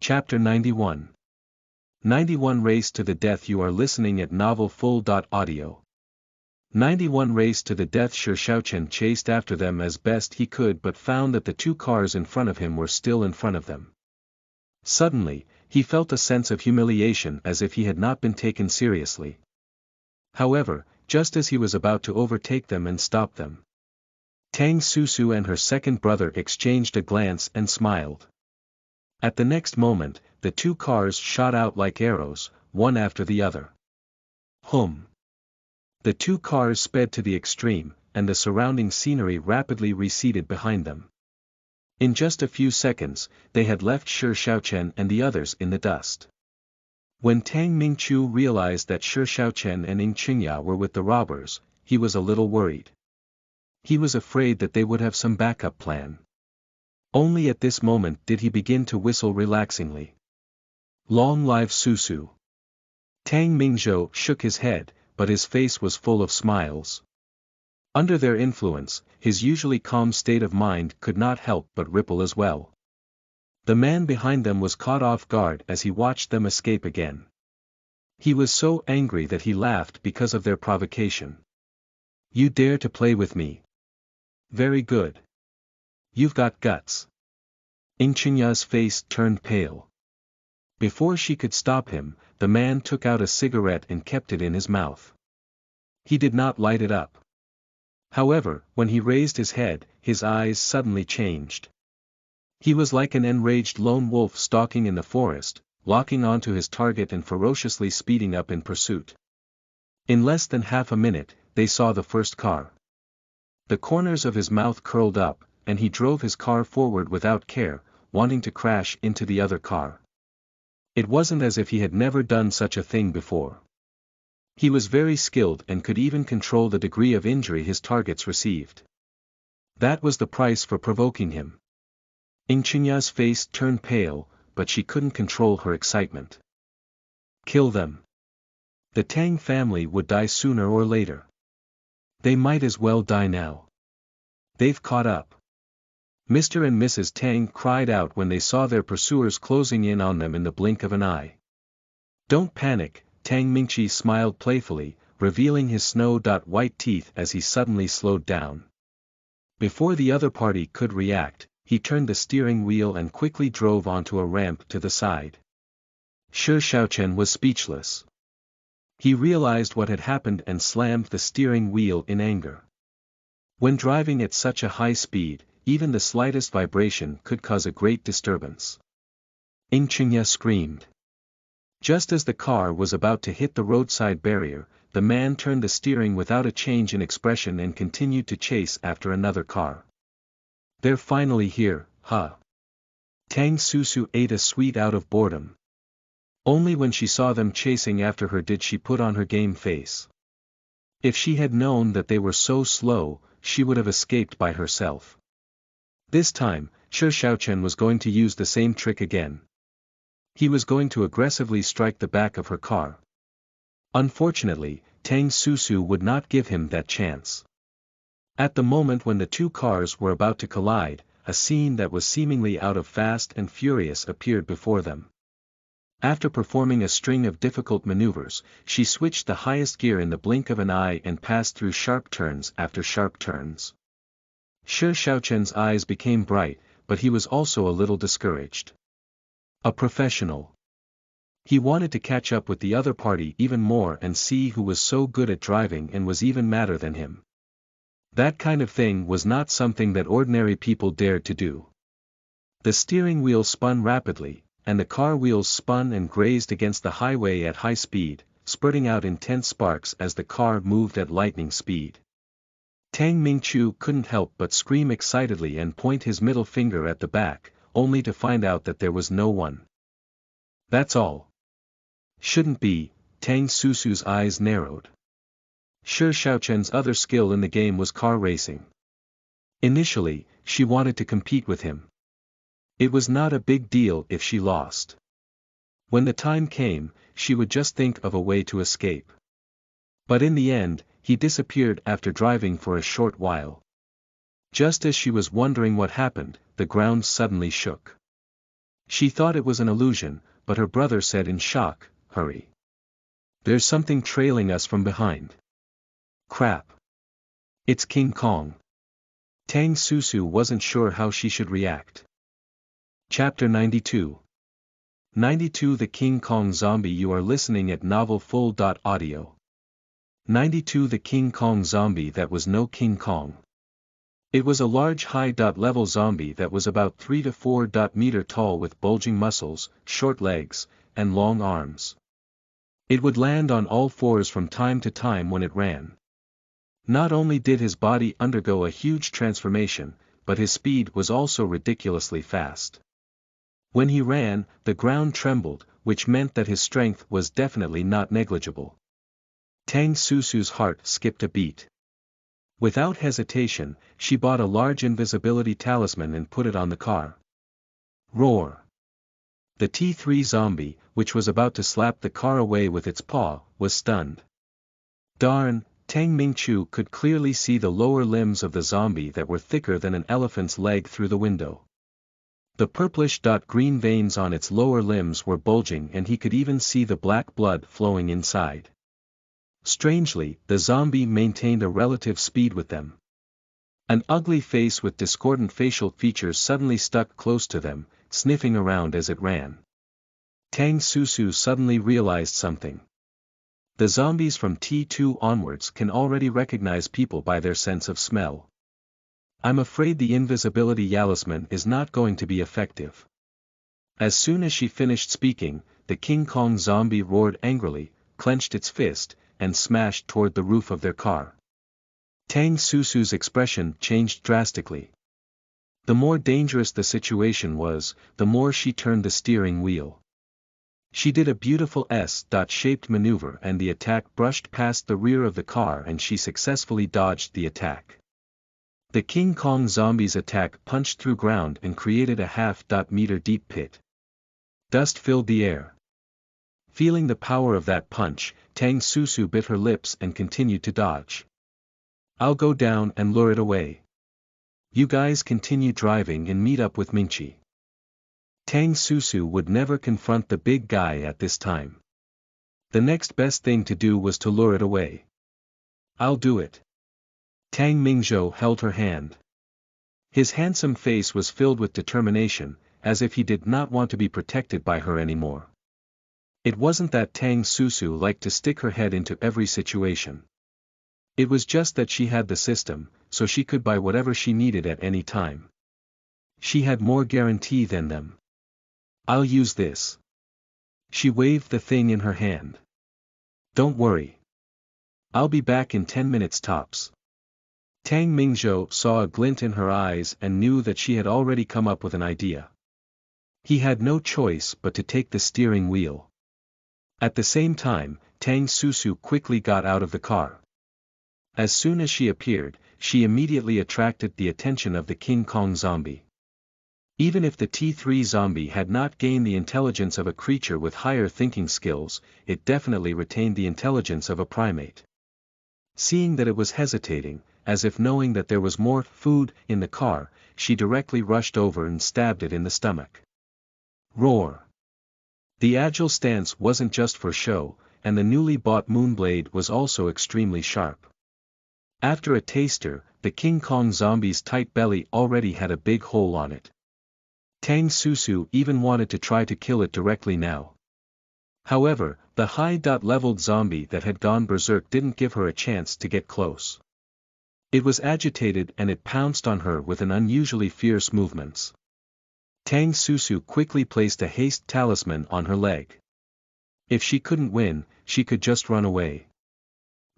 Chapter 91. 91 Race to the Death. You are listening at novelfull.audio. 91 Race to the Death. Shi Shaoqian chased after them as best he could but found that the two cars in front of him were still in front of them. Suddenly, he felt a sense of humiliation as if he had not been taken seriously. However, just as he was about to overtake them and stop them, Tang Susu and her second brother exchanged a glance and smiled. At the next moment, the two cars shot out like arrows, one after the other. Hum! The two cars sped to the extreme, and the surrounding scenery rapidly receded behind them. In just a few seconds, they had left Shi Shaoqian and the others in the dust. When Tang Mingqiu realized that Shi Shaoqian and Ying Qingya were with the robbers, he was a little worried. He was afraid that they would have some backup plan. Only at this moment did he begin to whistle relaxingly. Long live Susu! Tang Mingzhou shook his head, but his face was full of smiles. Under their influence, his usually calm state of mind could not help but ripple as well. The man behind them was caught off guard as he watched them escape again. He was so angry that he laughed because of their provocation. You dare to play with me? Very good. You've got guts. Ying Qingya's face turned pale. Before she could stop him, the man took out a cigarette and kept it in his mouth. He did not light it up. However, when he raised his head, his eyes suddenly changed. He was like an enraged lone wolf stalking in the forest, locking onto his target and ferociously speeding up in pursuit. In less than half a minute, they saw the first car. The corners of his mouth curled up, and he drove his car forward without care, wanting to crash into the other car. It wasn't as if he had never done such a thing before. He was very skilled and could even control the degree of injury his targets received. That was the price for provoking him. Ying Qingya's face turned pale, but she couldn't control her excitement. Kill them. The Tang family would die sooner or later. They might as well die now. They've caught up. Mr. and Mrs. Tang cried out when they saw their pursuers closing in on them in the blink of an eye. Don't panic, Tang Mingqi smiled playfully, revealing his snow-white teeth as he suddenly slowed down. Before the other party could react, he turned the steering wheel and quickly drove onto a ramp to the side. Shi Shaoqian was speechless. He realized what had happened and slammed the steering wheel in anger. When driving at such a high speed, even the slightest vibration could cause a great disturbance. Ying Qingya screamed. Just as the car was about to hit the roadside barrier, the man turned the steering without a change in expression and continued to chase after another car. They're finally here, huh? Tang Susu ate a sweet out of boredom. Only when she saw them chasing after her did she put on her game face. If she had known that they were so slow, she would have escaped by herself. This time, Shi Shaoqian was going to use the same trick again. He was going to aggressively strike the back of her car. Unfortunately, Tang Susu would not give him that chance. At the moment when the two cars were about to collide, a scene that was seemingly out of Fast and Furious appeared before them. After performing a string of difficult maneuvers, she switched the highest gear in the blink of an eye and passed through sharp turns after sharp turns. Shi Shaoqian's eyes became bright, but he was also a little discouraged. A professional. He wanted to catch up with the other party even more and see who was so good at driving and was even madder than him. That kind of thing was not something that ordinary people dared to do. The steering wheel spun rapidly, and the car wheels spun and grazed against the highway at high speed, spurting out intense sparks as the car moved at lightning speed. Tang Mingqiu couldn't help but scream excitedly and point his middle finger at the back, only to find out that there was no one. That's all. Shouldn't be, Tang Susu's eyes narrowed. Shi Shaoqian's other skill in the game was car racing. Initially, she wanted to compete with him. It was not a big deal if she lost. When the time came, she would just think of a way to escape. But in the end, he disappeared after driving for a short while. Just as she was wondering what happened, the ground suddenly shook. She thought it was an illusion, but her brother said in shock, "Hurry. There's something trailing us from behind." "Crap. It's King Kong." Tang Susu wasn't sure how she should react. Chapter 92. 92 The King Kong Zombie. You are listening at novelfull.audio. 92 The King Kong Zombie. That was no King Kong. It was a large high-level zombie that was about 3 to 4 meter tall with bulging muscles, short legs, and long arms. It would land on all fours from time to time when it ran. Not only did his body undergo a huge transformation, but his speed was also ridiculously fast. When he ran, the ground trembled, which meant that his strength was definitely not negligible. Tang Susu's heart skipped a beat. Without hesitation, she bought a large invisibility talisman and put it on the car. Roar! The T3 zombie, which was about to slap the car away with its paw, was stunned. Darn, Tang Mingchu could clearly see the lower limbs of the zombie that were thicker than an elephant's leg through the window. The purplish-green veins on its lower limbs were bulging and he could even see the black blood flowing inside. Strangely, the zombie maintained a relative speed with them. An ugly face with discordant facial features suddenly stuck close to them, sniffing around as it ran. Tang Susu suddenly realized something. The zombies from T2 onwards can already recognize people by their sense of smell. I'm afraid the invisibility talisman is not going to be effective. As soon as she finished speaking, the King Kong zombie roared angrily, clenched its fist, and smashed toward the roof of their car. Tang Susu's expression changed drastically. The more dangerous the situation was, the more she turned the steering wheel. She did a beautiful S-shaped maneuver and the attack brushed past the rear of the car and she successfully dodged the attack. The King Kong zombie's attack punched through ground and created a half-meter deep pit. Dust filled the air. Feeling the power of that punch, Tang Susu bit her lips and continued to dodge. I'll go down and lure it away. You guys continue driving and meet up with Mingchi. Tang Susu would never confront the big guy at this time. The next best thing to do was to lure it away. I'll do it. Tang Mingzhou held her hand. His handsome face was filled with determination, as if he did not want to be protected by her anymore. It wasn't that Tang Susu liked to stick her head into every situation. It was just that she had the system, so she could buy whatever she needed at any time. She had more guarantee than them. I'll use this. She waved the thing in her hand. Don't worry. I'll be back in 10 minutes tops. Tang Mingzhou saw a glint in her eyes and knew that she had already come up with an idea. He had no choice but to take the steering wheel. At the same time, Tang Susu quickly got out of the car. As soon as she appeared, she immediately attracted the attention of the King Kong zombie. Even if the T3 zombie had not gained the intelligence of a creature with higher thinking skills, it definitely retained the intelligence of a primate. Seeing that it was hesitating, as if knowing that there was more food in the car, she directly rushed over and stabbed it in the stomach. Roar! The agile stance wasn't just for show, and the newly bought Moonblade was also extremely sharp. After a taster, the King Kong zombie's tight belly already had a big hole on it. Tang Susu even wanted to try to kill it directly now. However, the high-leveled zombie that had gone berserk didn't give her a chance to get close. It was agitated and it pounced on her with an unusually fierce movements. Tang Susu quickly placed a haste talisman on her leg. If she couldn't win, she could just run away.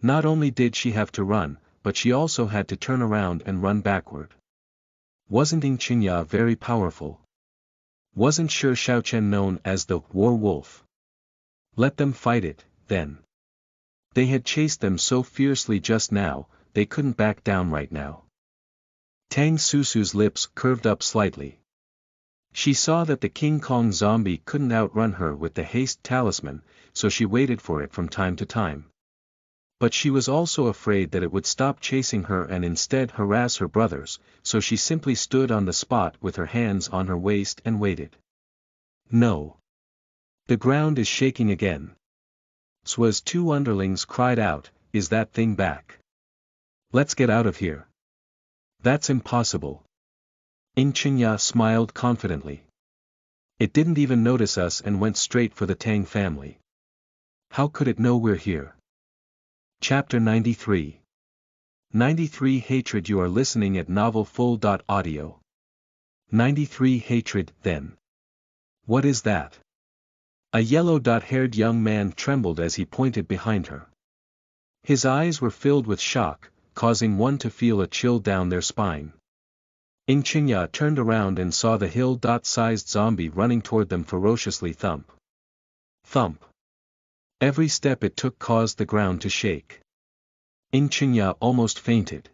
Not only did she have to run, but she also had to turn around and run backward. Wasn't Ying Qinya very powerful? Wasn't Shi Shaochen known as the War Wolf? Let them fight it, then. They had chased them so fiercely just now, they couldn't back down right now. Tang Susu's lips curved up slightly. She saw that the King Kong zombie couldn't outrun her with the haste talisman, so she waited for it from time to time. But she was also afraid that it would stop chasing her and instead harass her brothers, so she simply stood on the spot with her hands on her waist and waited. No. The ground is shaking again. Swa's two underlings cried out, "Is that thing back? Let's get out of here." "That's impossible." Ingchinya smiled confidently. "It didn't even notice us and went straight for the Tang family. How could it know we're here?" Chapter 93. 93 Hatred. You are listening at novelfull.audio. 93 Hatred. Then. What is that? A yellow-haired young man trembled as he pointed behind her. His eyes were filled with shock, causing one to feel a chill down their spine. Ingchinya turned around and saw the hill-sized zombie running toward them ferociously. Thump. Thump. Every step it took caused the ground to shake. Ingchinya almost fainted.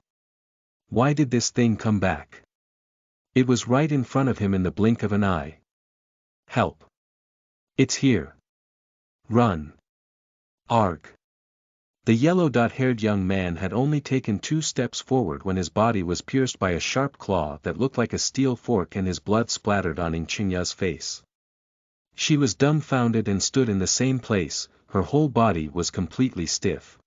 Why did this thing come back? It was right in front of him in the blink of an eye. Help! It's here. Run. Arg. The yellow-haired young man had only taken 2 steps forward when his body was pierced by a sharp claw that looked like a steel fork and his blood splattered on Ingchinya's face. She was dumbfounded and stood in the same place, her whole body was completely stiff.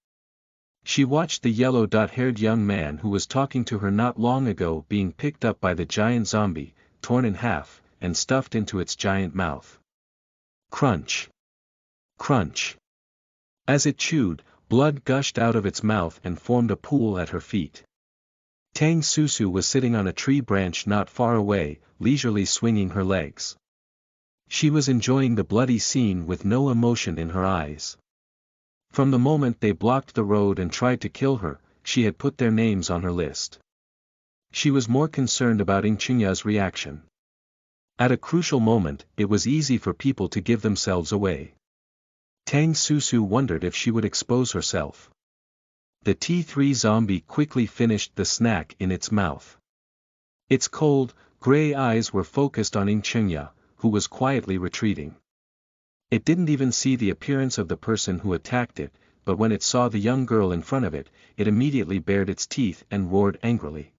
She watched the yellow-haired young man who was talking to her not long ago being picked up by the giant zombie, torn in half, and stuffed into its giant mouth. Crunch. Crunch. As it chewed, blood gushed out of its mouth and formed a pool at her feet. Tang Susu was sitting on a tree branch not far away, leisurely swinging her legs. She was enjoying the bloody scene with no emotion in her eyes. From the moment they blocked the road and tried to kill her, she had put their names on her list. She was more concerned about Ingchinya's reaction. At a crucial moment, it was easy for people to give themselves away. Tang Susu wondered if she would expose herself. The T3 zombie quickly finished the snack in its mouth. Its cold, gray eyes were focused on Ingchinya, who was quietly retreating. It didn't even see the appearance of the person who attacked it, but when it saw the young girl in front of it, it immediately bared its teeth and roared angrily.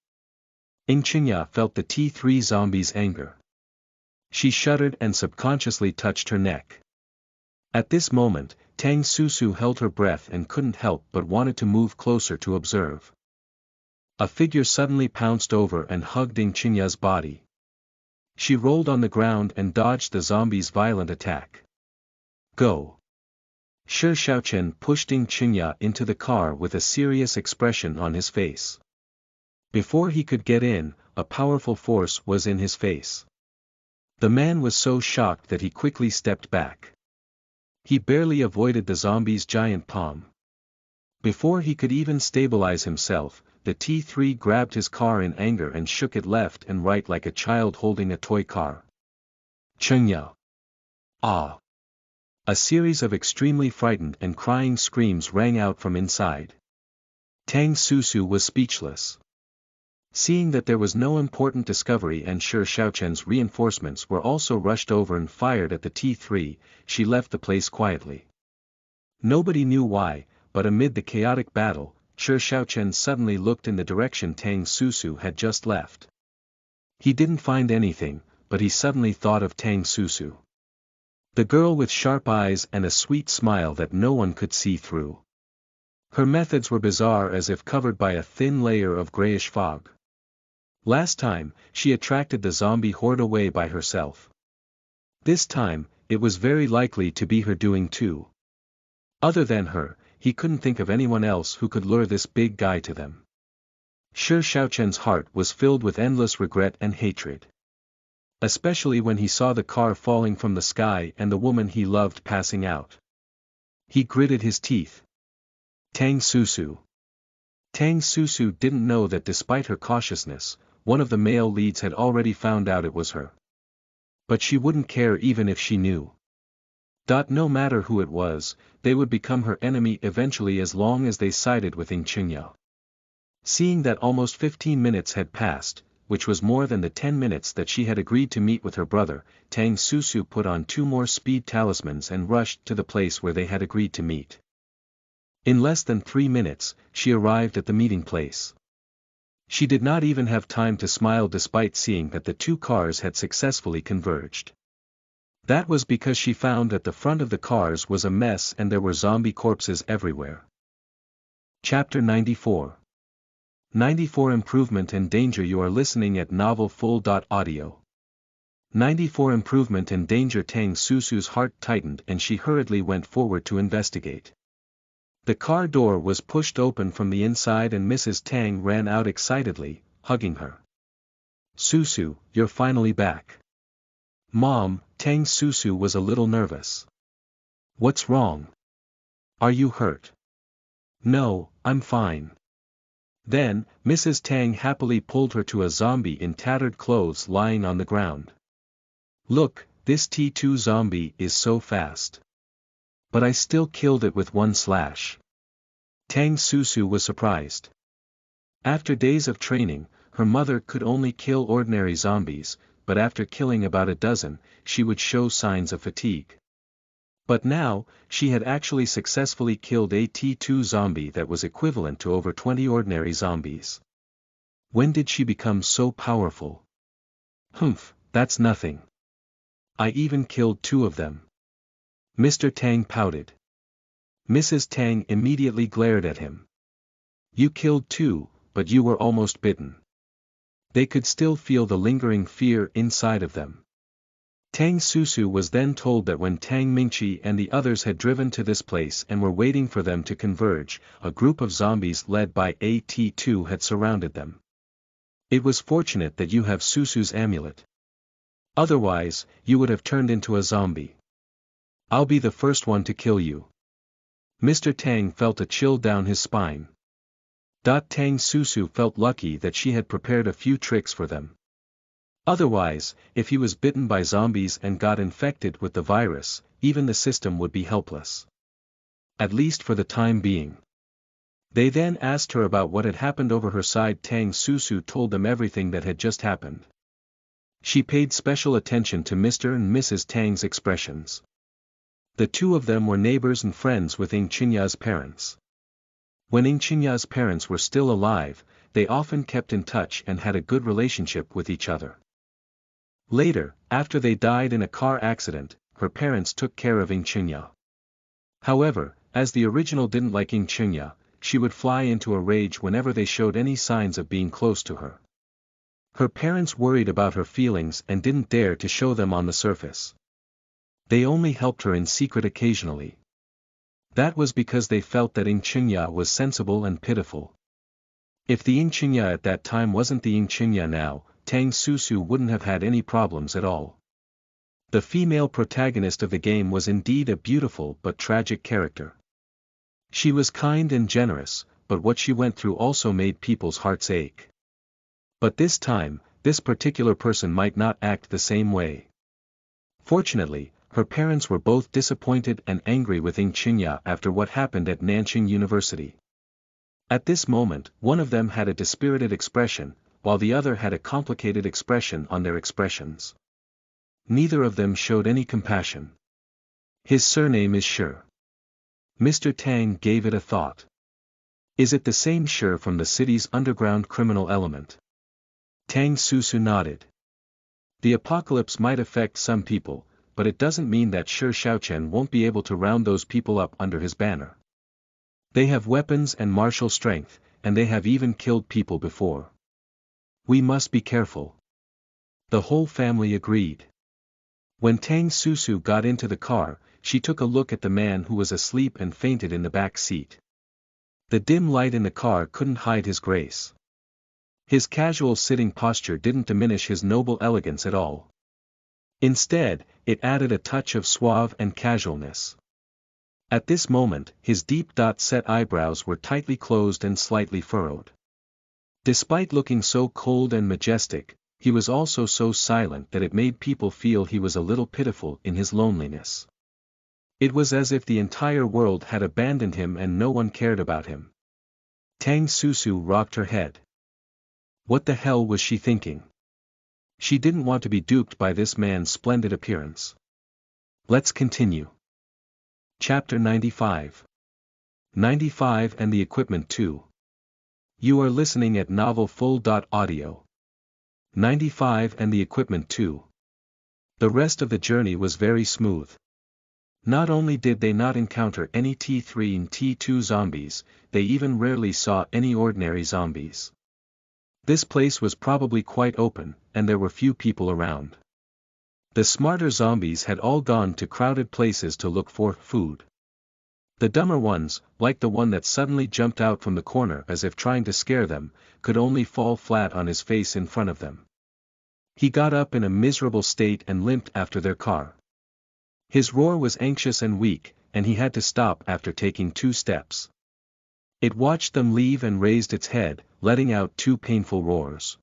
Ingchinya felt the T3 zombie's anger. She shuddered and subconsciously touched her neck. At this moment, Tang Susu held her breath and couldn't help but wanted to move closer to observe. A figure suddenly pounced over and hugged Ingchinya's body. She rolled on the ground and dodged the zombie's violent attack. Go! Shi Xiaochen pushed Ingchinya into the car with a serious expression on his face. Before he could get in, a powerful force was in his face. The man was so shocked that he quickly stepped back. He barely avoided the zombie's giant palm. Before he could even stabilize himself, the T3 grabbed his car in anger and shook it left and right like a child holding a toy car. Chengya! Ah! A series of extremely frightened and crying screams rang out from inside. Tang Susu was speechless. Seeing that there was no important discovery and Shi Xiaochen's reinforcements were also rushed over and fired at the T3, she left the place quietly. Nobody knew why, but amid the chaotic battle, Shi Xiaochen suddenly looked in the direction Tang Susu had just left. He didn't find anything, but he suddenly thought of Tang Susu. The girl with sharp eyes and a sweet smile that no one could see through. Her methods were bizarre as if covered by a thin layer of grayish fog. Last time, she attracted the zombie horde away by herself. This time, it was very likely to be her doing too. Other than her, he couldn't think of anyone else who could lure this big guy to them. Shi Xiaochen's heart was filled with endless regret and hatred. Especially when he saw the car falling from the sky and the woman he loved passing out. He gritted his teeth. Tang Susu. Tang Susu didn't know that despite her cautiousness, one of the male leads had already found out it was her. But she wouldn't care even if she knew. No matter who it was, they would become her enemy eventually as long as they sided with Ingchinya. Seeing that almost 15 minutes had passed, which was more than the 10 minutes that she had agreed to meet with her brother, Tang Susu put on 2 more speed talismans and rushed to the place where they had agreed to meet. In less than 3 minutes, she arrived at the meeting place. She did not even have time to smile despite seeing that the 2 cars had successfully converged. That was because she found that the front of the cars was a mess and there were zombie corpses everywhere. Chapter 94. 94 Improvement and Danger. You are listening at novelfull.audio. 94 Improvement and Danger. Tang Susu's heart tightened and she hurriedly went forward to investigate. The car door was pushed open from the inside and Mrs. Tang ran out excitedly, hugging her. Susu, you're finally back. Mom, Tang Susu was a little nervous. What's wrong? Are you hurt? No, I'm fine. Then, Mrs. Tang happily pulled her to a zombie in tattered clothes lying on the ground. Look, this T2 zombie is so fast. But I still killed it with one slash. Tang Susu was surprised. After days of training, her mother could only kill ordinary zombies, but after killing about a dozen, she would show signs of fatigue. But now, she had actually successfully killed a T2 zombie that was equivalent to over 20 ordinary zombies. When did she become so powerful? Humph, that's nothing. I even killed 2 of them. Mr. Tang pouted. Mrs. Tang immediately glared at him. You killed 2, but you were almost bitten. They could still feel the lingering fear inside of them. Tang Susu was then told that when Tang Mingqi and the others had driven to this place and were waiting for them to converge, a group of zombies led by AT2 had surrounded them. It was fortunate that you have Susu's amulet. Otherwise, you would have turned into a zombie. I'll be the first one to kill you. Mr. Tang felt a chill down his spine. Tang Susu felt lucky that she had prepared a few tricks for them. Otherwise, if he was bitten by zombies and got infected with the virus, even the system would be helpless. At least for the time being. They then asked her about what had happened over her side. Tang Susu told them everything that had just happened. She paid special attention to Mr. and Mrs. Tang's expressions. The 2 of them were neighbors and friends with Ng Chinya's parents. When Ng Chinya's parents were still alive, they often kept in touch and had a good relationship with each other. Later, after they died in a car accident, her parents took care of Ng Chinya. However, as the original didn't like Ng Chinya, she would fly into a rage whenever they showed any signs of being close to her. Her parents worried about her feelings and didn't dare to show them on the surface. They only helped her in secret occasionally. That was because they felt that Ng Chinya was sensible and pitiful. If the Ng Chinya at that time wasn't the Ng Chinya now, Tang Susu wouldn't have had any problems at all. The female protagonist of the game was indeed a beautiful but tragic character. She was kind and generous, but what she went through also made people's hearts ache. But this time, this particular person might not act the same way. Fortunately, her parents were both disappointed and angry with Ng Chinya after what happened at Nanjing University. At this moment, one of them had a dispirited expression, while the other had a complicated expression on their expressions. Neither of them showed any compassion. His surname is Shi. Mr. Tang gave it a thought. Is it the same Shi from the city's underground criminal element? Tang Susu nodded. The apocalypse might affect some people, but it doesn't mean that Shi Shaochen won't be able to round those people up under his banner. They have weapons and martial strength, and they have even killed people before. We must be careful. The whole family agreed. When Tang Susu got into the car, she took a look at the man who was asleep and fainted in the back seat. The dim light in the car couldn't hide his grace. His casual sitting posture didn't diminish his noble elegance at all. Instead, it added a touch of suave and casualness. At this moment, his deep-set eyebrows were tightly closed and slightly furrowed. Despite looking so cold and majestic, he was also so silent that it made people feel he was a little pitiful in his loneliness. It was as if the entire world had abandoned him and no one cared about him. Tang Susu rocked her head. What the hell was she thinking? She didn't want to be duped by this man's splendid appearance. Let's continue. Chapter 95. 95 and the equipment too. You are listening at novelfull.audio. 95 and the equipment too. The rest of the journey was very smooth. Not only did they not encounter any T3 and T2 zombies, they even rarely saw any ordinary zombies. This place was probably quite open, and there were few people around. The smarter zombies had all gone to crowded places to look for food. The dumber ones, like the one that suddenly jumped out from the corner as if trying to scare them, could only fall flat on his face in front of them. He got up in a miserable state and limped after their car. His roar was anxious and weak, and he had to stop after taking 2 steps. It watched them leave and raised its head, letting out 2 painful roars.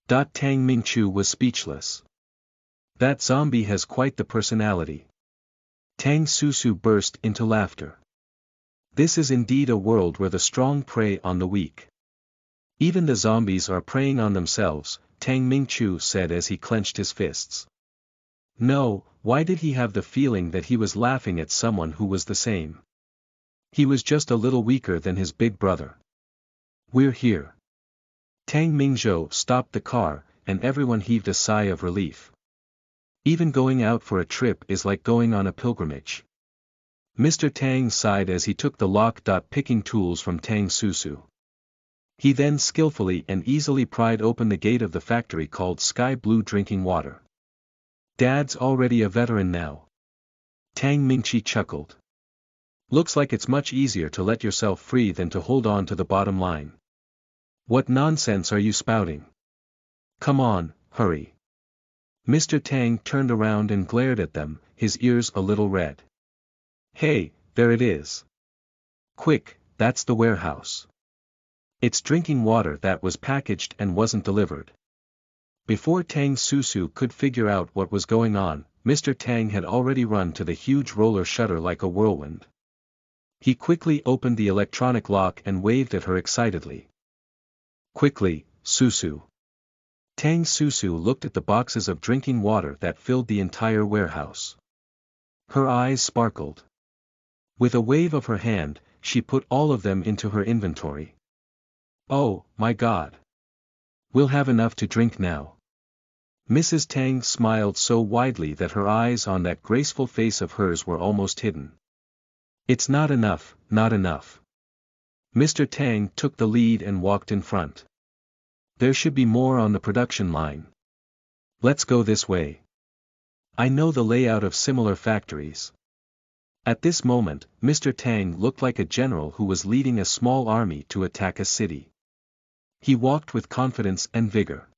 Tang Mingchu was speechless. That zombie has quite the personality. Tang Susu burst into laughter. This is indeed a world where the strong prey on the weak. Even the zombies are preying on themselves, Tang Mingchu said as he clenched his fists. No, why did he have the feeling that he was laughing at someone who was the same? He was just a little weaker than his big brother. We're here. Tang Mingzhou stopped the car, and everyone heaved a sigh of relief. Even going out for a trip is like going on a pilgrimage. Mr. Tang sighed as he took the lock-picking tools from Tang Susu. He then skillfully and easily pried open the gate of the factory called Sky Blue Drinking Water. Dad's already a veteran now. Tang Mingchi chuckled. Looks like it's much easier to let yourself free than to hold on to the bottom line. What nonsense are you spouting? Come on, hurry. Mr. Tang turned around and glared at them, his ears a little red. Hey, there it is. Quick, that's the warehouse. It's drinking water that was packaged and wasn't delivered. Before Tang Susu could figure out what was going on, Mr. Tang had already run to the huge roller shutter like a whirlwind. He quickly opened the electronic lock and waved at her excitedly. Quickly, Susu. Tang Susu looked at the boxes of drinking water that filled the entire warehouse. Her eyes sparkled. With a wave of her hand, she put all of them into her inventory. Oh, my God. We'll have enough to drink now. Mrs. Tang smiled so widely that her eyes on that graceful face of hers were almost hidden. It's not enough, not enough. Mr. Tang took the lead and walked in front. There should be more on the production line. Let's go this way. I know the layout of similar factories. At this moment, Mr. Tang looked like a general who was leading a small army to attack a city. He walked with confidence and vigor.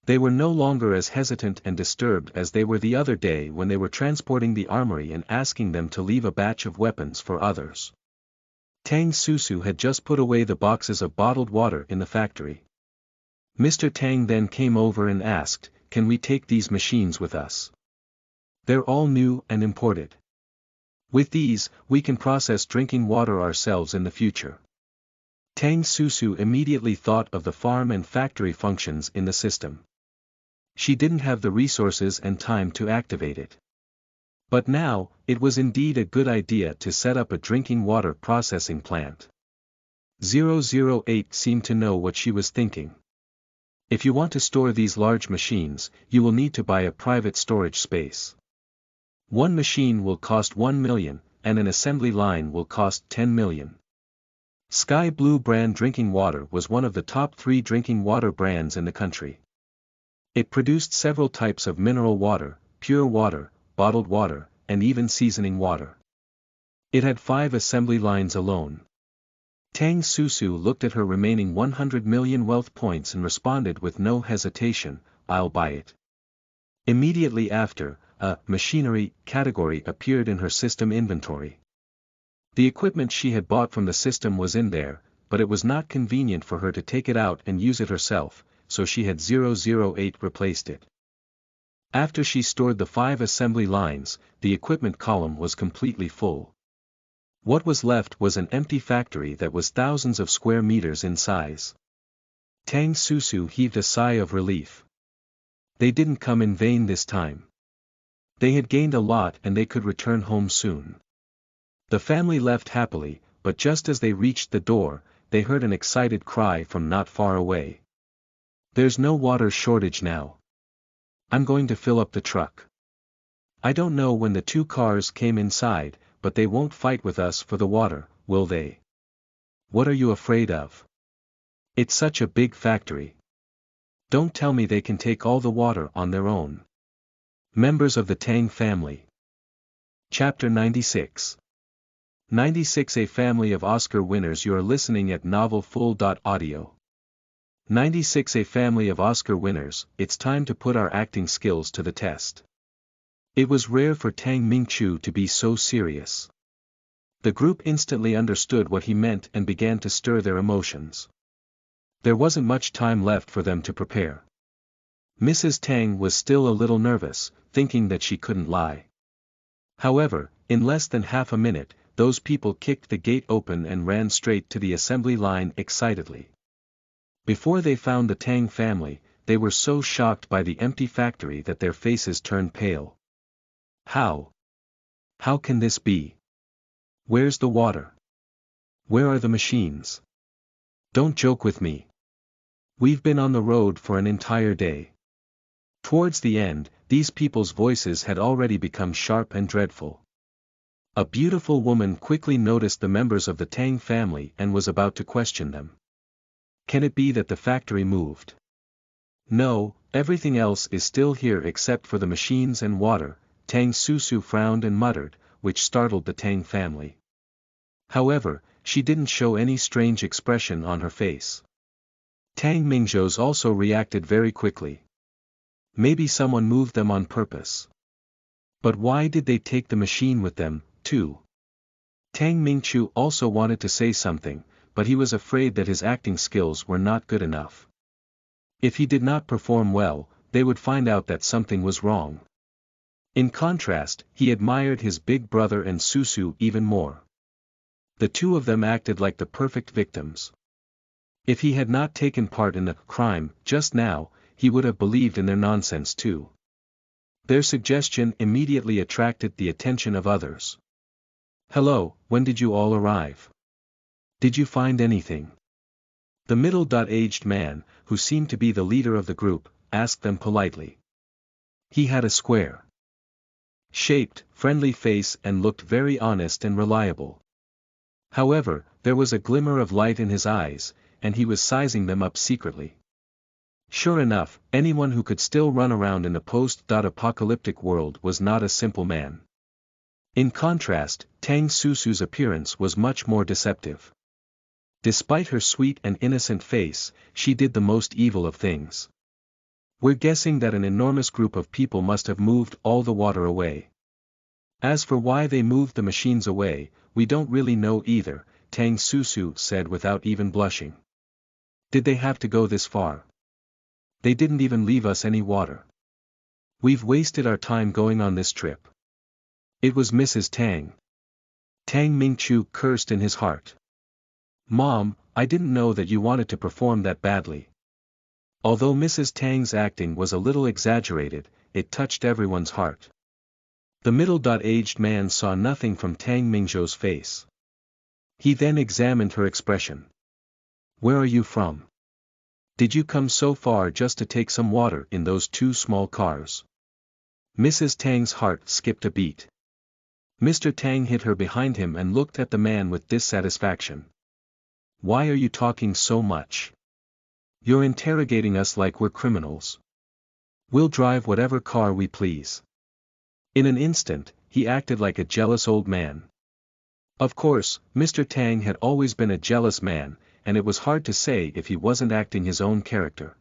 They were no longer as hesitant and disturbed as they were the other day when they were transporting the armory and asking them to leave a batch of weapons for others. Tang Susu had just put away the boxes of bottled water in the factory. Mr. Tang then came over and asked, "Can we take these machines with us? They're all new and imported. With these, we can process drinking water ourselves in the future." Tang Susu immediately thought of the farm and factory functions in the system. She didn't have the resources and time to activate it. But now, it was indeed a good idea to set up a drinking water processing plant. 008 seemed to know what she was thinking. If you want to store these large machines, you will need to buy a private storage space. One machine will cost 1 million, and an assembly line will cost 10 million. Sky Blue brand drinking water was one of the top 3 drinking water brands in the country. It produced several types of mineral water, pure water, bottled water, and even seasoning water. It had 5 assembly lines alone. Tang Susu looked at her remaining 100 million wealth points and responded with no hesitation, "I'll buy it." Immediately after, a machinery category appeared in her system inventory. The equipment she had bought from the system was in there, but it was not convenient for her to take it out and use it herself, so she had 008 replaced it. After she stored the 5 assembly lines, the equipment column was completely full. What was left was an empty factory that was thousands of square meters in size. Tang Susu heaved a sigh of relief. They didn't come in vain this time. They had gained a lot and they could return home soon. The family left happily, but just as they reached the door, they heard an excited cry from not far away. "There's no water shortage now. I'm going to fill up the truck. I don't know when the two cars came inside, but they won't fight with us for the water, will they? What are you afraid of? It's such a big factory. Don't tell me they can take all the water on their own. Members of the Tang family. Chapter 96. 96. A family of Oscar winners. You are listening at novelfull.audio. 96. A family of Oscar winners. It's time to put our acting skills to the test. It was rare for Tang Mingqiu to be so serious. The group instantly understood what he meant and began to stir their emotions. There wasn't much time left for them to prepare. Mrs. Tang was still a little nervous, thinking that she couldn't lie. However, in less than half a minute, those people kicked the gate open and ran straight to the assembly line excitedly. Before they found the Tang family, they were so shocked by the empty factory that their faces turned pale. How? How can this be? Where's the water? Where are the machines? Don't joke with me. We've been on the road for an entire day. Towards the end, these people's voices had already become sharp and dreadful. A beautiful woman quickly noticed the members of the Tang family and was about to question them. Can it be that the factory moved? No, everything else is still here except for the machines and water. Tang Susu frowned and muttered, which startled the Tang family. However, she didn't show any strange expression on her face. Tang Mingzhou also reacted very quickly. Maybe someone moved them on purpose. But why did they take the machine with them, too? Tang Mingqiu also wanted to say something, but he was afraid that his acting skills were not good enough. If he did not perform well, they would find out that something was wrong. In contrast, he admired his big brother and Susu even more. The two of them acted like the perfect victims. If he had not taken part in the crime just now, he would have believed in their nonsense too. Their suggestion immediately attracted the attention of others. Hello, when did you all arrive? Did you find anything? The middle-aged man, who seemed to be the leader of the group, asked them politely. He had a square-shaped, friendly face and looked very honest and reliable. However, there was a glimmer of light in his eyes, and he was sizing them up secretly. Sure enough, anyone who could still run around in the post-apocalyptic world was not a simple man. In contrast, Tang Susu's appearance was much more deceptive. Despite her sweet and innocent face, she did the most evil of things. We're guessing that an enormous group of people must have moved all the water away. As for why they moved the machines away, we don't really know either, Tang Susu said without even blushing. Did they have to go this far? They didn't even leave us any water. We've wasted our time going on this trip. It was Mrs. Tang. Tang Mingqiu cursed in his heart. Mom, I didn't know that you wanted to perform that badly. Although Mrs. Tang's acting was a little exaggerated, it touched everyone's heart. The middle-aged man saw nothing from Tang Mingzhou's face. He then examined her expression. Where are you from? Did you come so far just to take some water in those two small cars? Mrs. Tang's heart skipped a beat. Mr. Tang hit her behind him and looked at the man with dissatisfaction. Why are you talking so much? You're interrogating us like we're criminals. We'll drive whatever car we please. In an instant, he acted like a jealous old man. Of course, Mr. Tang had always been a jealous man, and it was hard to say if he wasn't acting his own character.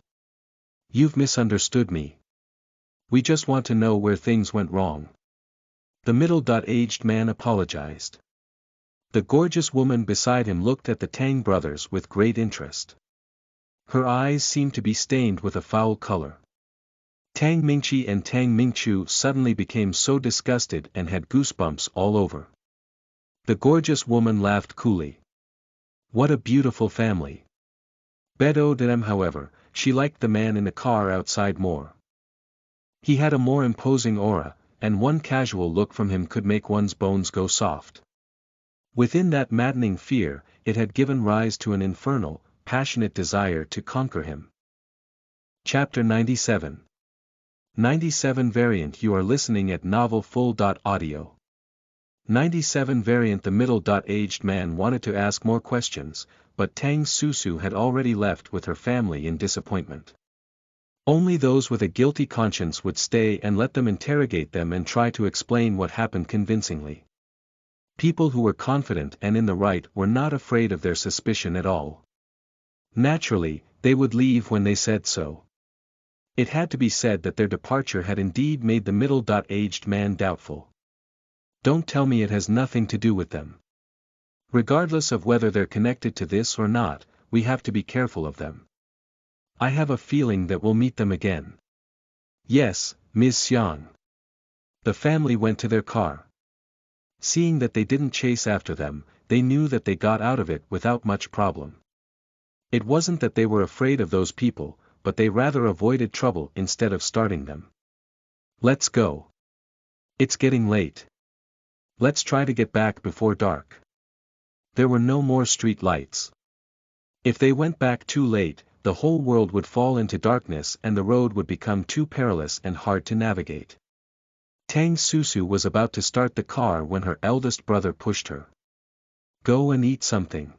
You've misunderstood me. We just want to know where things went wrong. The middle-aged man apologized. The gorgeous woman beside him looked at the Tang brothers with great interest. Her eyes seemed to be stained with a foul color. Tang Mingqi and Tang Mingqiu suddenly became so disgusted and had goosebumps all over. The gorgeous woman laughed coolly. What a beautiful family. Bedo de them, however, she liked the man in the car outside more. He had a more imposing aura, and one casual look from him could make one's bones go soft. Within that maddening fear, it had given rise to an infernal, passionate desire to conquer him. Chapter 97. 97 variant. You are listening at Novel Full. Audio. 97 variant. The middle-aged man wanted to ask more questions, but Tang Susu had already left with her family in disappointment. Only those with a guilty conscience would stay and let them interrogate them and try to explain what happened convincingly. People who were confident and in the right were not afraid of their suspicion at all. Naturally, they would leave when they said so. It had to be said that their departure had indeed made the middle-aged man doubtful. Don't tell me it has nothing to do with them. Regardless of whether they're connected to this or not, we have to be careful of them. I have a feeling that we'll meet them again. Yes, Ms. Xiang. The family went to their car. Seeing that they didn't chase after them, they knew that they got out of it without much problem. It wasn't that they were afraid of those people, but they rather avoided trouble instead of starting them. Let's go. It's getting late. Let's try to get back before dark. There were no more street lights. If they went back too late, the whole world would fall into darkness and the road would become too perilous and hard to navigate. Tang Susu was about to start the car when her eldest brother pushed her. Go and eat something.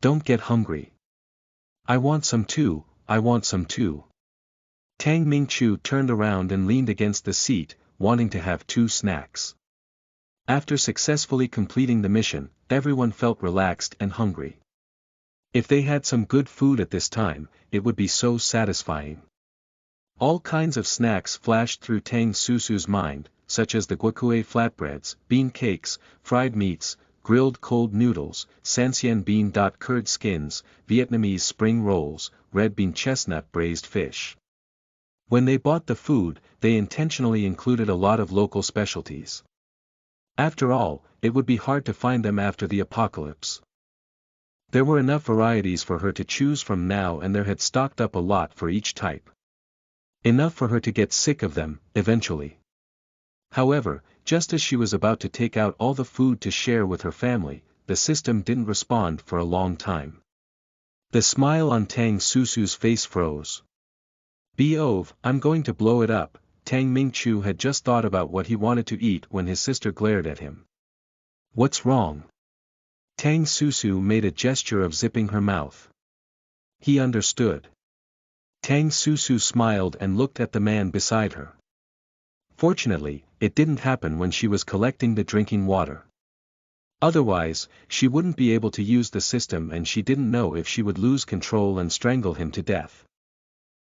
Don't get hungry. I want some too. I want some too. Tang Mingchu turned around and leaned against the seat, wanting to have 2 snacks. After successfully completing the mission, everyone felt relaxed and hungry. If they had some good food at this time, it would be so satisfying. All kinds of snacks flashed through Tang Susu's mind, such as the guacue flatbreads, bean cakes, fried meats, grilled cold noodles, sansien bean. Curd skins, Vietnamese spring rolls, red bean chestnut braised fish. When they bought the food, they intentionally included a lot of local specialties. After all, it would be hard to find them after the apocalypse. There were enough varieties for her to choose from now, and there had stocked up a lot for each type. Enough for her to get sick of them, eventually. However, just as she was about to take out all the food to share with her family, the system didn't respond for a long time. The smile on Tang Susu's face froze. "Bove, I'm going to blow it up." Tang Mingchu had just thought about what he wanted to eat when his sister glared at him. What's wrong? Tang Susu made a gesture of zipping her mouth. He understood. Tang Susu smiled and looked at the man beside her. Fortunately, it didn't happen when she was collecting the drinking water. Otherwise, she wouldn't be able to use the system and she didn't know if she would lose control and strangle him to death.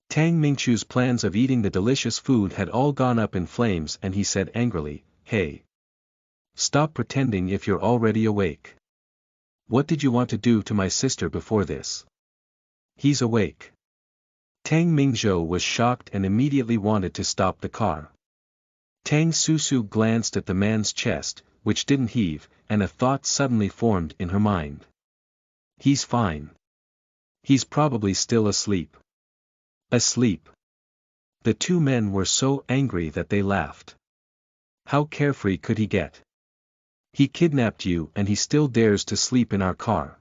Tang Mingchu's plans of eating the delicious food had all gone up in flames and he said angrily, "Hey! Stop pretending if you're already awake. What did you want to do to my sister before this? He's awake." Tang Mingzhou was shocked and immediately wanted to stop the car. Tang Susu glanced at the man's chest, which didn't heave, and a thought suddenly formed in her mind. He's fine. He's probably still asleep. Asleep. The 2 men were so angry that they laughed. How carefree could he get? He kidnapped you and he still dares to sleep in our car.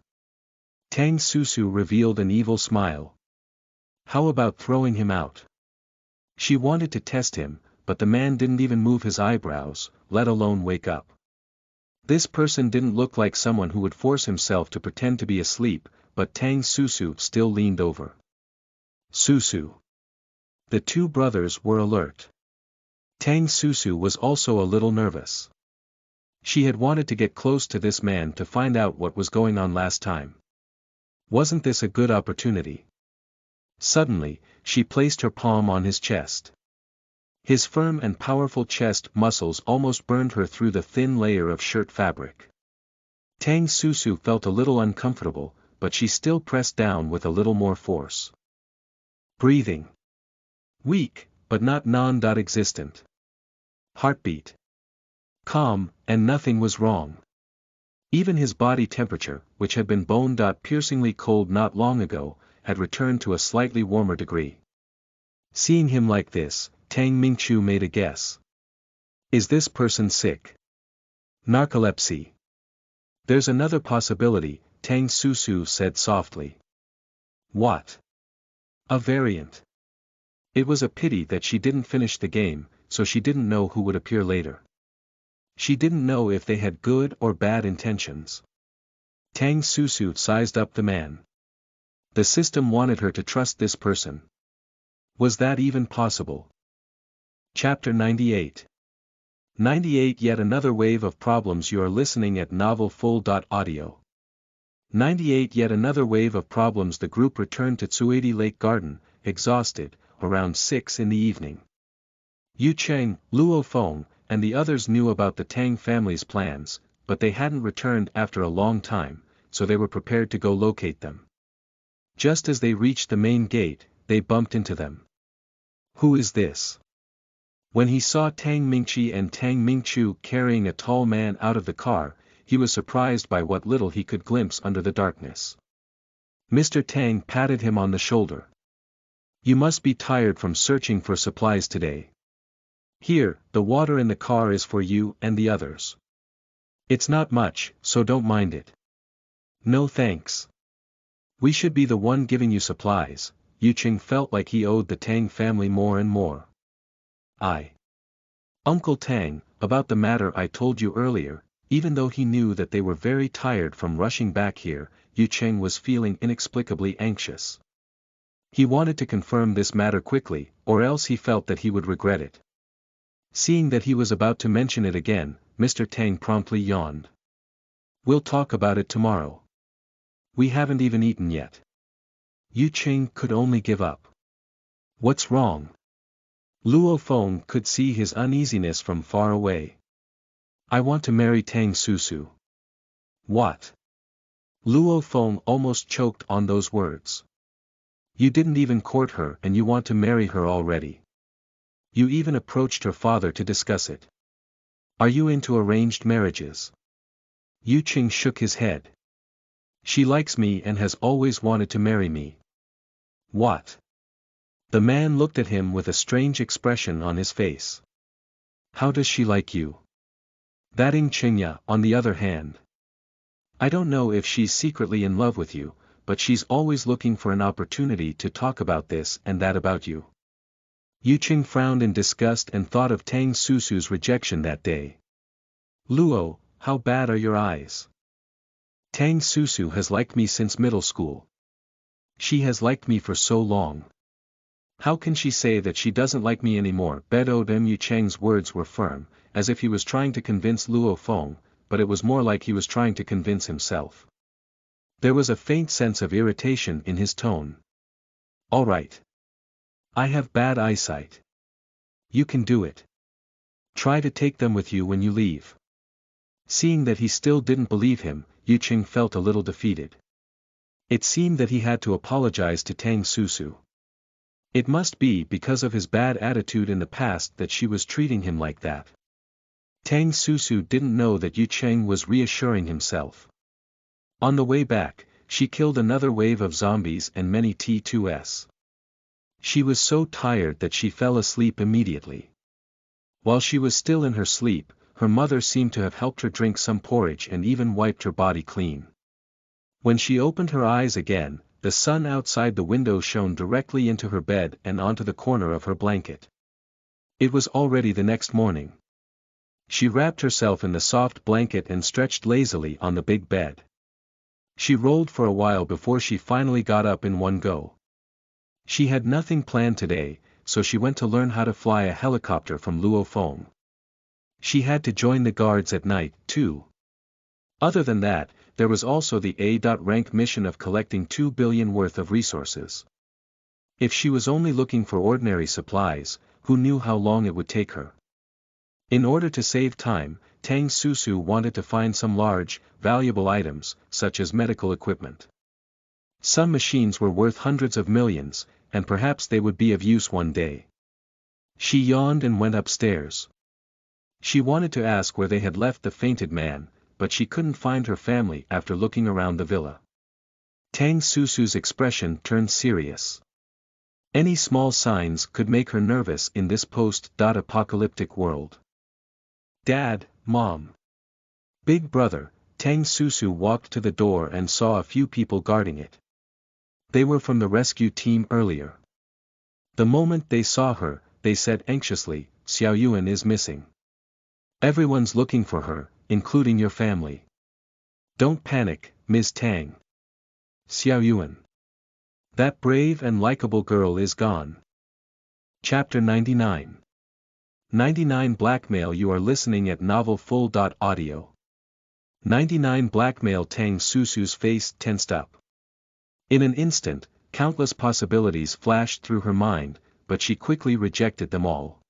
Tang Susu revealed an evil smile. How about throwing him out? She wanted to test him, but the man didn't even move his eyebrows, let alone wake up. This person didn't look like someone who would force himself to pretend to be asleep, but Tang Susu still leaned over. Susu. The 2 brothers were alert. Tang Susu was also a little nervous. She had wanted to get close to this man to find out what was going on last time. Wasn't this a good opportunity? Suddenly, she placed her palm on his chest. His firm and powerful chest muscles almost burned her through the thin layer of shirt fabric. Tang Susu felt a little uncomfortable, but she still pressed down with a little more force. Breathing. Weak, but not non-existent. Heartbeat. Calm, and nothing was wrong. Even his body temperature, which had been bone-piercingly cold not long ago, had returned to a slightly warmer degree. Seeing him like this, Tang Mingchu made a guess. Is this person sick? Narcolepsy. There's another possibility, Tang Susu said softly. What? A variant. It was a pity that she didn't finish the game, so she didn't know who would appear later. She didn't know if they had good or bad intentions. Tang Susu sized up the man. The system wanted her to trust this person. Was that even possible? Chapter 98. 98 Yet another wave of problems. You are listening at novelfull.audio. 98 Yet another wave of problems. The group returned to Tsuedi Lake Garden, exhausted, around 6 in the evening. Yu Cheng, Luo Feng, and the others knew about the Tang family's plans, but they hadn't returned after a long time, so they were prepared to go locate them. Just as they reached the main gate, they bumped into them. Who is this? When he saw Tang Mingqi and Tang Mingchu carrying a tall man out of the car, he was surprised by what little he could glimpse under the darkness. Mr. Tang patted him on the shoulder. You must be tired from searching for supplies today. Here, the water in the car is for you and the others. It's not much, so don't mind it. No thanks. We should be the one giving you supplies. Yu Cheng felt like he owed the Tang family more and more. Uncle Tang, about the matter I told you earlier, even though he knew that they were very tired from rushing back here, Yu Cheng was feeling inexplicably anxious. He wanted to confirm this matter quickly, or else he felt that he would regret it. Seeing that he was about to mention it again, Mr. Tang promptly yawned. We'll talk about it tomorrow. We haven't even eaten yet. Yu Cheng could only give up. What's wrong? Luo Feng could see his uneasiness from far away. I want to marry Tang Susu. What? Luo Feng almost choked on those words. You didn't even court her and you want to marry her already. You even approached her father to discuss it. Are you into arranged marriages? Yu Cheng shook his head. She likes me and has always wanted to marry me. What? The man looked at him with a strange expression on his face. How does she like you? That Ying Chengya, on the other hand. I don't know if she's secretly in love with you, but she's always looking for an opportunity to talk about this and that about you. Yu Cheng frowned in disgust and thought of Tang Susu's rejection that day. Luo, how bad are your eyes? Tang Susu has liked me since middle school. She has liked me for so long. How can she say that she doesn't like me anymore? Bedo Dem Yu Cheng's words were firm, as if he was trying to convince Luo Feng, but it was more like he was trying to convince himself. There was a faint sense of irritation in his tone. All right. I have bad eyesight. You can do it. Try to take them with you when you leave. Seeing that he still didn't believe him, Yu Cheng felt a little defeated. It seemed that he had to apologize to Tang Susu. It must be because of his bad attitude in the past that she was treating him like that. Tang Susu didn't know that Yu Cheng was reassuring himself. On the way back, she killed another wave of zombies and many T2s. She was so tired that she fell asleep immediately. While she was still in her sleep, her mother seemed to have helped her drink some porridge and even wiped her body clean. When she opened her eyes again, the sun outside the window shone directly into her bed and onto the corner of her blanket. It was already the next morning. She wrapped herself in the soft blanket and stretched lazily on the big bed. She rolled for a while before she finally got up in one go. She had nothing planned today, so she went to learn how to fly a helicopter from Luo Feng. She had to join the guards at night, too. Other than that, there was also the A.rank mission of collecting 2 billion worth of resources. If she was only looking for ordinary supplies, who knew how long it would take her? In order to save time, Tang Susu wanted to find some large, valuable items, such as medical equipment. Some machines were worth hundreds of millions, and perhaps they would be of use one day. She yawned and went upstairs. She wanted to ask where they had left the fainted man, but she couldn't find her family after looking around the villa. Tang Susu's expression turned serious. Any small signs could make her nervous in this post-apocalyptic world. Dad, Mom. Big brother, Tang Susu walked to the door and saw a few people guarding it. They were from the rescue team earlier. The moment they saw her, they said anxiously, Xiao Yuan is missing. Everyone's looking for her, including your family. Don't panic, Ms. Tang. Xiao Yuan. That brave and likable girl is gone. Chapter 99. 99 Blackmail. You are listening at novelfull.audio. 99 Blackmail. Tang Susu's face tensed up. In an instant, countless possibilities flashed through her mind, but she quickly rejected them all.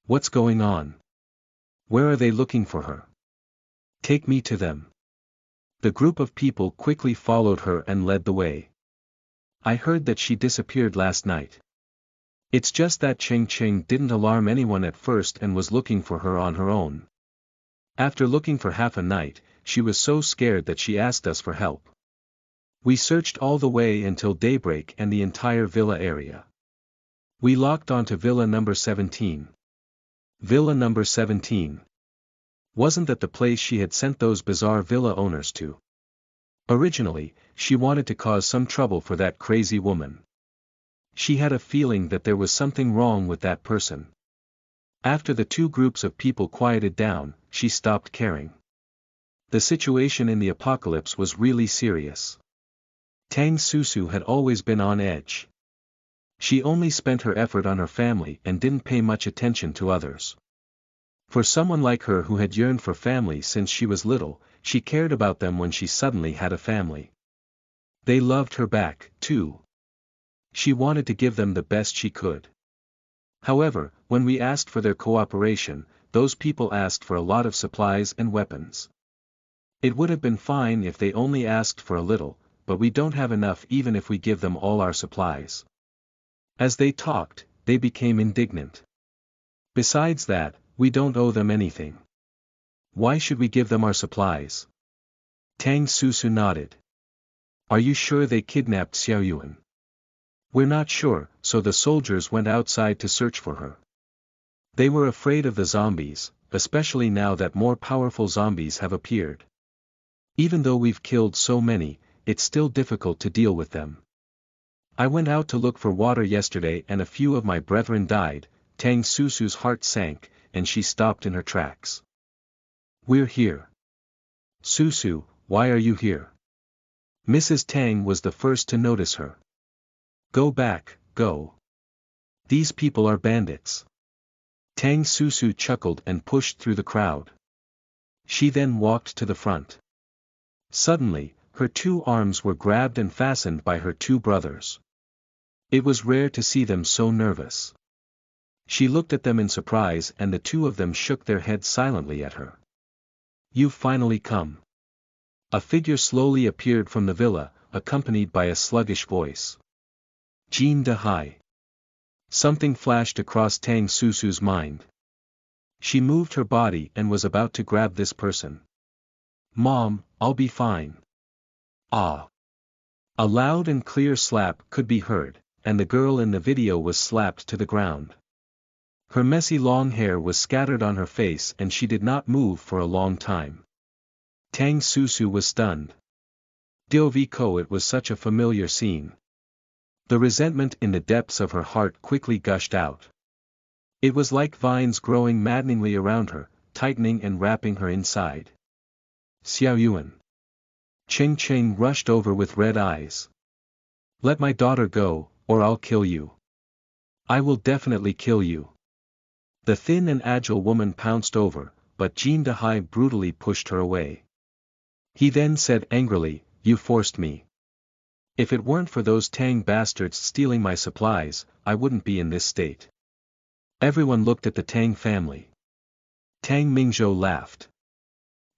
What's going on? Where are they looking for her? Take me to them. The group of people quickly followed her and led the way. I heard that she disappeared last night. It's just that Cheng Cheng didn't alarm anyone at first and was looking for her on her own. After looking for half a night, she was so scared that she asked us for help. We searched all the way until daybreak and the entire villa area. We locked onto villa number 17. Villa number 17. Wasn't that the place she had sent those bizarre villa owners to? Originally, she wanted to cause some trouble for that crazy woman. She had a feeling that there was something wrong with that person. After the two groups of people quieted down, she stopped caring. The situation in the apocalypse was really serious. Tang Susu had always been on edge. She only spent her effort on her family and didn't pay much attention to others. For someone like her who had yearned for family since she was little, she cared about them when she suddenly had a family. They loved her back, too. She wanted to give them the best she could. However, when we asked for their cooperation, those people asked for a lot of supplies and weapons. It would have been fine if they only asked for a little, but we don't have enough even if we give them all our supplies. As they talked, they became indignant. Besides that, we don't owe them anything. Why should we give them our supplies? Tang Susu nodded. Are you sure they kidnapped Xiao Yuan? We're not sure, so the soldiers went outside to search for her. They were afraid of the zombies, especially now that more powerful zombies have appeared. Even though we've killed so many, it's still difficult to deal with them. I went out to look for water yesterday and a few of my brethren died. Tang Susu's heart sank, and she stopped in her tracks. We're here. Susu, why are you here? Mrs. Tang was the first to notice her. Go back, go. These people are bandits. Tang Susu chuckled and pushed through the crowd. She then walked to the front. Suddenly, her two arms were grabbed and fastened by her two brothers. It was rare to see them so nervous. She looked at them in surprise and the two of them shook their heads silently at her. You've finally come. A figure slowly appeared from the villa, accompanied by a sluggish voice. Jean Dehai. Something flashed across Tang Susu's mind. She moved her body and was about to grab this person. Mom, I'll be fine. Ah. A loud and clear slap could be heard, and the girl in the video was slapped to the ground. Her messy long hair was scattered on her face and she did not move for a long time. Tang Susu was stunned. Doviko, it was such a familiar scene. The resentment in the depths of her heart quickly gushed out. It was like vines growing maddeningly around her, tightening and wrapping her inside. Xiao Yuan. Cheng Cheng rushed over with red eyes. Let my daughter go, or I'll kill you. I will definitely kill you. The thin and agile woman pounced over, but Jean Dehai brutally pushed her away. He then said angrily, You forced me. If it weren't for those Tang bastards stealing my supplies, I wouldn't be in this state. Everyone looked at the Tang family. Tang Mingzhou laughed.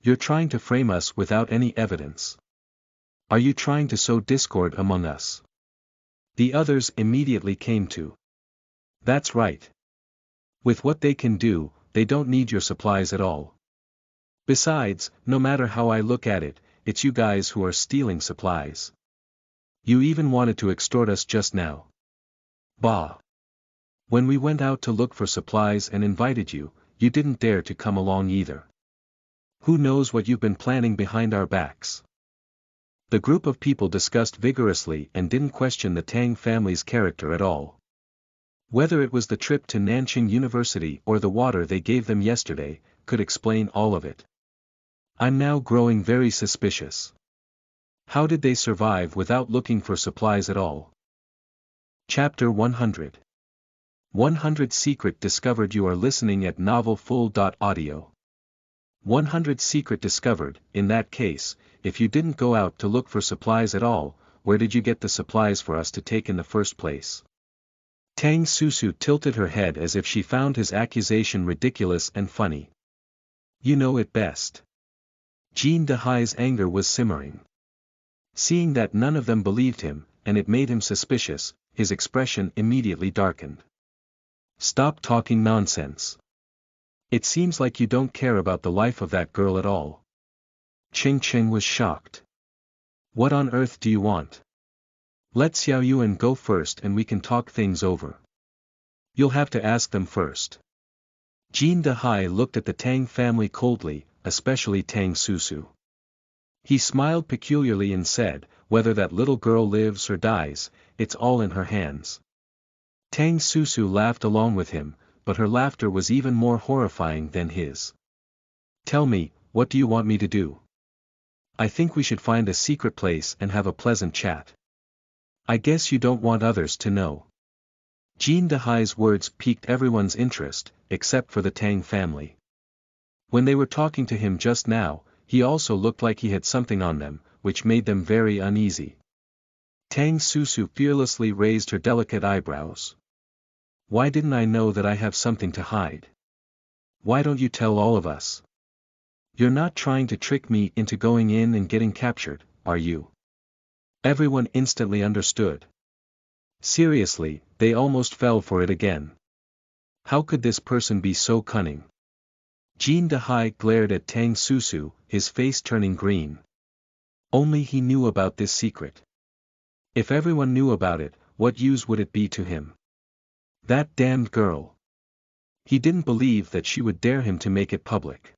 You're trying to frame us without any evidence. Are you trying to sow discord among us? The others immediately came to. That's right. With what they can do, they don't need your supplies at all. Besides, no matter how I look at it, it's you guys who are stealing supplies. You even wanted to extort us just now. Bah. When we went out to look for supplies and invited you, you didn't dare to come along either. Who knows what you've been planning behind our backs? The group of people discussed vigorously and didn't question the Tang family's character at all. Whether it was the trip to Nanjing University or the water they gave them yesterday, could explain all of it. I'm now growing very suspicious. How did they survive without looking for supplies at all? Chapter 100. 100 Secret Discovered. You are listening at novelfull.audio. 100 Secret Discovered. In that case, if you didn't go out to look for supplies at all, where did you get the supplies for us to take in the first place? Tang Susu tilted her head as if she found his accusation ridiculous and funny. You know it best. Jean Dehai's anger was simmering. Seeing that none of them believed him, and it made him suspicious, his expression immediately darkened. Stop talking nonsense. It seems like you don't care about the life of that girl at all. Ching Ching was shocked. What on earth do you want? Let Xiao Yuan go first and we can talk things over. You'll have to ask them first. Jean Dehai looked at the Tang family coldly, especially Tang Susu. He smiled peculiarly and said, whether that little girl lives or dies, it's all in her hands. Tang Susu laughed along with him, but her laughter was even more horrifying than his. Tell me, what do you want me to do? I think we should find a secret place and have a pleasant chat. I guess you don't want others to know. Jean Dehai's words piqued everyone's interest, except for the Tang family. When they were talking to him just now, he also looked like he had something on them, which made them very uneasy. Tang Susu fearlessly raised her delicate eyebrows. Why didn't I know that I have something to hide? Why don't you tell all of us? You're not trying to trick me into going in and getting captured, are you? Everyone instantly understood. Seriously, they almost fell for it again. How could this person be so cunning? Jean Dehai glared at Tang Susu, his face turning green. Only he knew about this secret. If everyone knew about it, what use would it be to him? That damned girl. He didn't believe that she would dare him to make it public.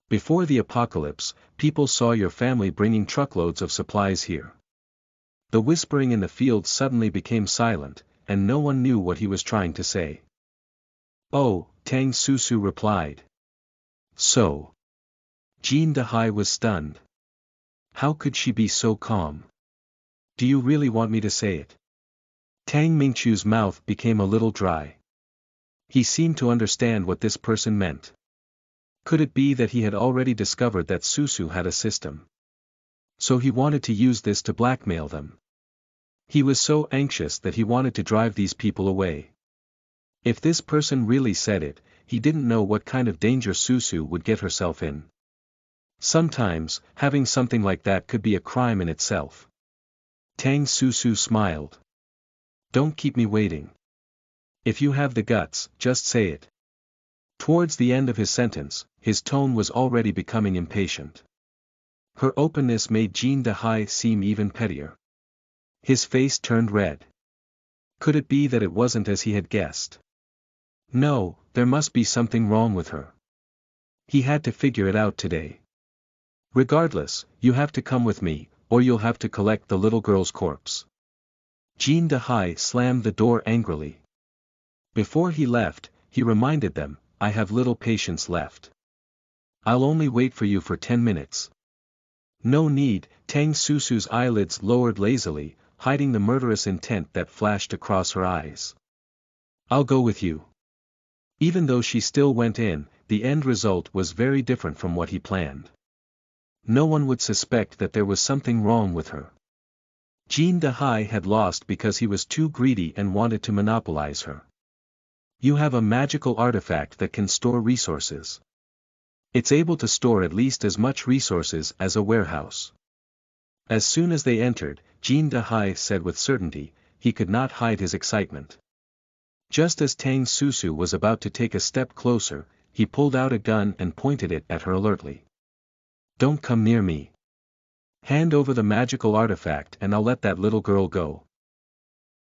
Before the apocalypse, people saw your family bringing truckloads of supplies here. The whispering in the field suddenly became silent, and no one knew what he was trying to say. Oh, Tang Susu replied. So. Jean Dehai was stunned. How could she be so calm? Do you really want me to say it? Tang Mingchu's mouth became a little dry. He seemed to understand what this person meant. Could it be that he had already discovered that Susu had a system? So he wanted to use this to blackmail them. He was so anxious that he wanted to drive these people away. If this person really said it, he didn't know what kind of danger Susu would get herself in. Sometimes, having something like that could be a crime in itself. Tang Susu smiled. Don't keep me waiting. If you have the guts, just say it. Towards the end of his sentence, his tone was already becoming impatient. Her openness made Jean Dehai seem even pettier. His face turned red. Could it be that it wasn't as he had guessed? No, there must be something wrong with her. He had to figure it out today. Regardless, you have to come with me, or you'll have to collect the little girl's corpse. Jean Dehai slammed the door angrily. Before he left, he reminded them, I have little patience left. I'll only wait for you for 10 minutes. No need, Tang Susu's eyelids lowered lazily, hiding the murderous intent that flashed across her eyes. I'll go with you. Even though she still went in, the end result was very different from what he planned. No one would suspect that there was something wrong with her. Jean Dehai had lost because he was too greedy and wanted to monopolize her. You have a magical artifact that can store resources. It's able to store at least as much resources as a warehouse. As soon as they entered, Jean Dehai said with certainty, he could not hide his excitement. Just as Tang Susu was about to take a step closer, he pulled out a gun and pointed it at her alertly. Don't come near me. Hand over the magical artifact and I'll let that little girl go.